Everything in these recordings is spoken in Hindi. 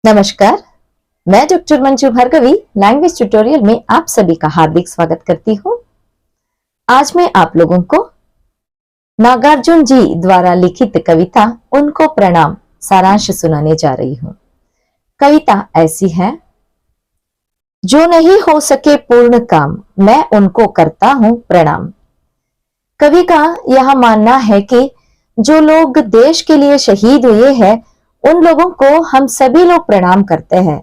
नमस्कार, मैं doctor Manju Bhargavi language tutorial में आप सभी का हार्दिक स्वागत करती हूँ। आज मैं आप लोगों को नागार्जुन जी द्वारा लिखित कविता उनको प्रणाम सारांश सुनाने जा रही हूँ। कविता ऐसी है। जो नहीं हो सके पूर्ण काम, मैं उनको करता हूँ प्रणाम। कवि का यह मानना है कि जो लोग देश के लिए शहीद हुए हैं उन लोगों को हम सभी लोग प्रणाम करते हैं,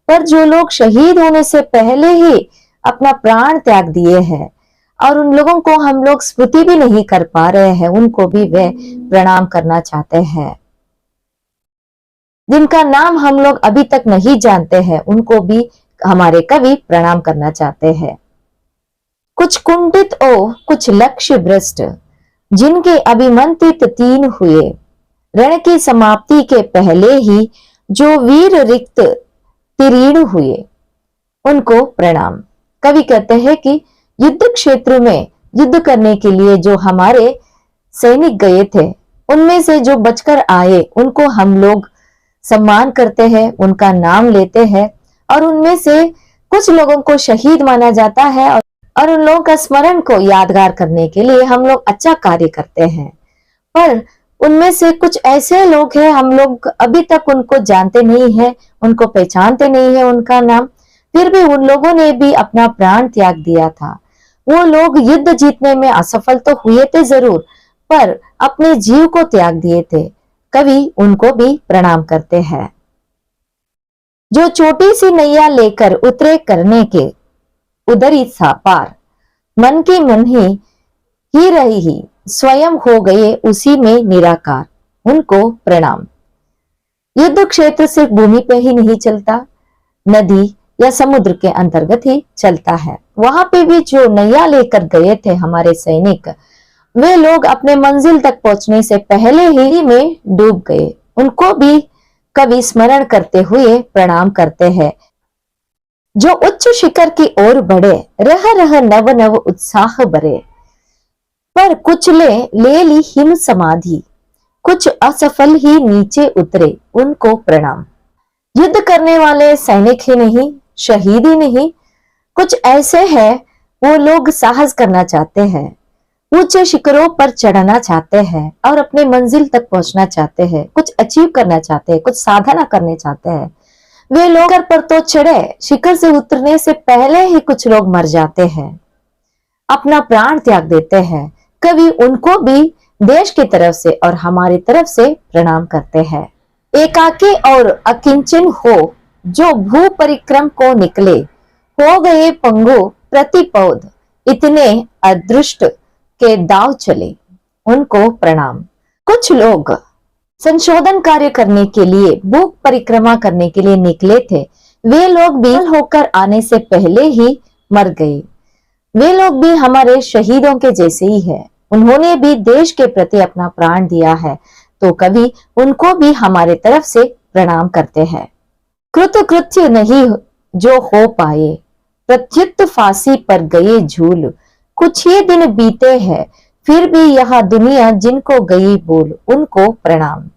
पर जो लोग शहीद होने से पहले ही अपना प्राण त्याग दिए हैं और उन लोगों को हम लोग स्मृति भी नहीं कर पा रहे हैं, उनको भी वे प्रणाम करना चाहते हैं। जिनका नाम हम लोग अभी तक नहीं जानते हैं उनको भी हमारे कवि प्रणाम करना चाहते हैं। कुछ कुंठित ओ कुछ लक्ष्य भ्रष्ट, जिनके अभिमंत्रित तीन हुए, रण की समाप्ति के पहले ही जो वीर रिक्त तीर्ण हुए, उनको प्रणाम। कवि कहते हैं कि युद्ध क्षेत्र में युद्ध करने के लिए जो हमारे सैनिक गए थे उनमें से जो बचकर आए उनको हम लोग सम्मान करते हैं, उनका नाम लेते हैं और उनमें से कुछ लोगों को शहीद माना जाता है और उन लोगों का स्मरण को यादगार करने के लिए हम लोग अच्छा कार्य करते हैं। पर उनमें से कुछ ऐसे लोग हैं हम लोग अभी तक उनको जानते नहीं है, उनको पहचानते नहीं है उनका नाम, फिर भी उन लोगों ने भी अपना प्राण त्याग दिया था। वो लोग युद्ध जीतने में असफल तो हुए थे जरूर, पर अपने जीव को त्याग दिए थे। कवि उनको भी प्रणाम करते हैं। जो छोटी सी नैया लेकर उतरे करने के उधरी था पार, मन की मन ही रही ही स्वयं हो गए उसी में निराकार, उनको प्रणाम। युद्ध क्षेत्र सिर्फ भूमि पे ही नहीं चलता, नदी या समुद्र के अंतर्गत ही चलता है। वहां पे भी जो नैया लेकर गए थे हमारे सैनिक, वे लोग अपने मंजिल तक पहुंचने से पहले ही में डूब गए। उनको भी कवि स्मरण करते हुए प्रणाम करते हैं। जो उच्च शिखर की ओर बढ़े, रह रह नव नव उत्साह भरे, पर कुछ ले ली हिम समाधि, कुछ असफल ही नीचे उतरे, उनको प्रणाम। युद्ध करने वाले सैनिक ही नहीं, शहीद ही नहीं, कुछ ऐसे हैं वो लोग साहस करना चाहते हैं, ऊंचे शिखरों पर चढ़ना चाहते हैं और अपने मंजिल तक पहुंचना चाहते हैं, कुछ अचीव करना चाहते हैं, कुछ साधना करने चाहते हैं। वे लोग शिखर पर तो चढ़े, शिखर से उतरने से पहले ही कुछ लोग मर जाते हैं, अपना प्राण त्याग देते हैं। कवि उनको भी देश की तरफ से और हमारी तरफ से प्रणाम करते हैं। एकाकी और अकिंचन हो जो भू परिक्रम को निकले, हो गए पंगु प्रतिपौध, इतने अदृष्ट के दाव चले, उनको प्रणाम। कुछ लोग संशोधन कार्य करने के लिए, भू परिक्रमा करने के लिए निकले थे, वे लोग भी होकर आने से पहले ही मर गए। वे लोग भी हमारे शहीदों के जैसे ही है, उन्होंने भी देश के प्रति अपना प्राण दिया है, तो कभी उनको भी हमारे तरफ से प्रणाम करते हैं। कृतकृत्य नहीं जो हो पाए, प्रत्युत फांसी पर गए झूल, कुछ ही दिन बीते हैं फिर भी यह दुनिया जिनको गई बोल, उनको प्रणाम।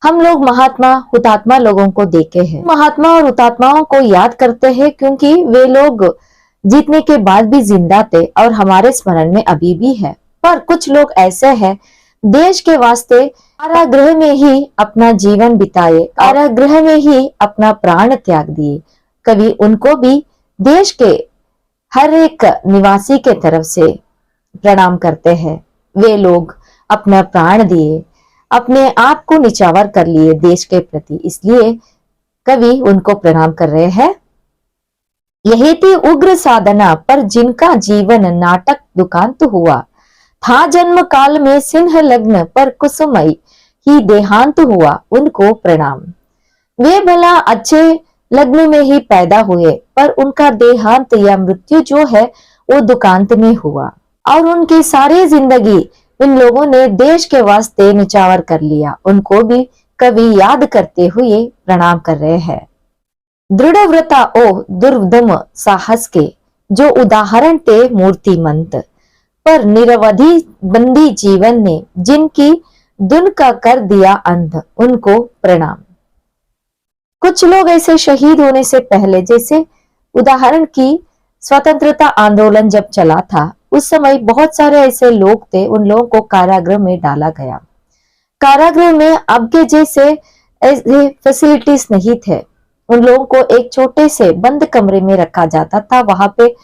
हम लोग महात्मा हुतात्मा लोगों को देखे हैं, महात्मा और हुतात्माओं को याद करते हैं क्योंकि वे लोग जीतने के बाद भी जिंदा थे और हमारे स्मरण में अभी भी है। पर कुछ लोग ऐसे हैं देश के वास्ते कारागृह में ही अपना जीवन बिताए, कारागृह में ही अपना प्राण त्याग दिए। कवि उनको भी देश के हर एक निवासी के तरफ से प्रणाम करते हैं। वे लोग अपना प्राण दिए, अपने आप को निछावर कर लिए देश के प्रति, इसलिए कवि उनको प्रणाम कर रहे हैं। यही थी उग्र साधना पर जिनका जीवन नाटक दुकांत हुआ, था जन्म काल में सिंह लग्न पर कुसुमई ही देहांत हुआ, उनको प्रणाम। वे भला अच्छे लग्न में ही पैदा हुए पर उनका देहांत या मृत्यु जो है वो दुकांत में हुआ और उनकी सारी जिंदगी इन लोगों ने देश के वास्ते निछावर कर लिया, उनको भी कवि याद करते हुए प्रणाम कर रहे हैं। दृढ़ व्रता ओ दुर्दम साहस के, जो उदाहरण थे मूर्तिमंत, पर निरवधि बंदी जीवन ने जिनकी धुन का कर दिया अंध, उनको प्रणाम। कुछ कुछ लोग ऐसे शहीद होने से पहले, जैसे उदाहरण की स्वतंत्रता आंदोलन जब चला था, उस समय बहुत सारे ऐसे लोग थे, उन लोगों को कारागृह में डाला गया। कारागृह में अब के जैसे ऐसे फैसिलिटीज नहीं थे। उन लोगों को एक छोटे से बंद कमरे में रखा जाता था, वहां पे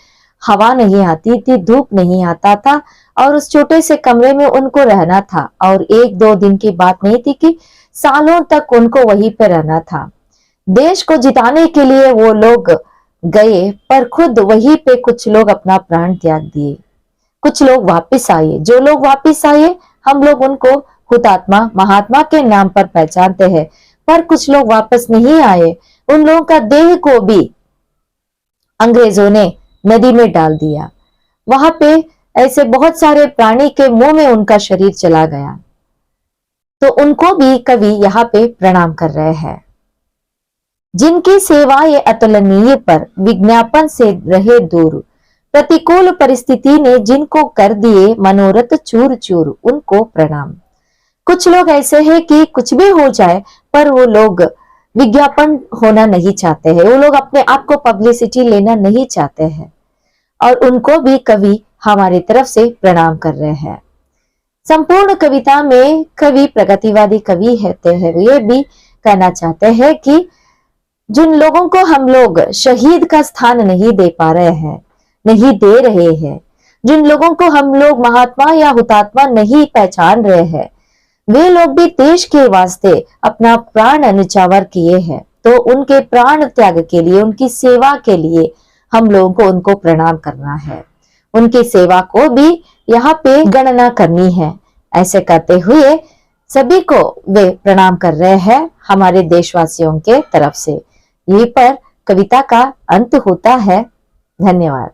हवा नहीं आती थी, धूप नहीं आता था, और उस छोटे से कमरे में उनको रहना था। और एक दो दिन की बात नहीं थी कि सालों तक उनको वहीं पे रहना था। देश को जिताने के लिए वो लोग गए, पर खुद वहीं पे कुछ लोग अपना प्राण त्याग दिए। कुछ लोग वापस आए। जो लोग वापस आए, हम लोग उनको हुतात्मा महात्मा के नाम पर पहचानते हैं, पर कुछ लोग वापस नहीं आए। उन लोगों का देह को भी अंग्रेजों ने नदी में डाल दिया। वहां पे ऐसे बहुत सारे प्राणी के मुंह में उनका शरीर चला गया, तो उनको भी कवि यहाँ पे प्रणाम कर रहे हैं। जिनकी सेवा ये अतुलनीय पर विज्ञापन से रहे दूर, प्रतिकूल परिस्थिति ने जिनको कर दिए मनोरथ चूर चूर, उनको प्रणाम। कुछ लोग ऐसे हैं कि कुछ भी हो जाए, पर वो लोग विज्ञापन होना नहीं चाहते हैं, वो लोग अपने आप को पब्लिसिटी लेना नहीं चाहते हैं, और उनको भी कवि हमारी तरफ से प्रणाम कर रहे हैं। संपूर्ण कविता में कवि प्रगतिवादी कवि होते हैं, ये भी कहना चाहते हैं कि जिन लोगों को हम लोग शहीद का स्थान नहीं दे पा रहे हैं, नहीं दे रहे हैं, जिन लोगों को हम लोग महात्मा या हुतात्मा नहीं पहचान रहे हैं, वे लोग भी देश के वास्ते अपना प्राण न्यौछावर किए हैं। तो उनके प्राण त्याग के लिए, उनकी सेवा के लिए हम लोगों को उनको प्रणाम करना है, उनकी सेवा को भी यहाँ पे गणना करनी है। ऐसे करते हुए सभी को वे प्रणाम कर रहे हैं हमारे देशवासियों के तरफ से। यहीं पर कविता का अंत होता है। धन्यवाद।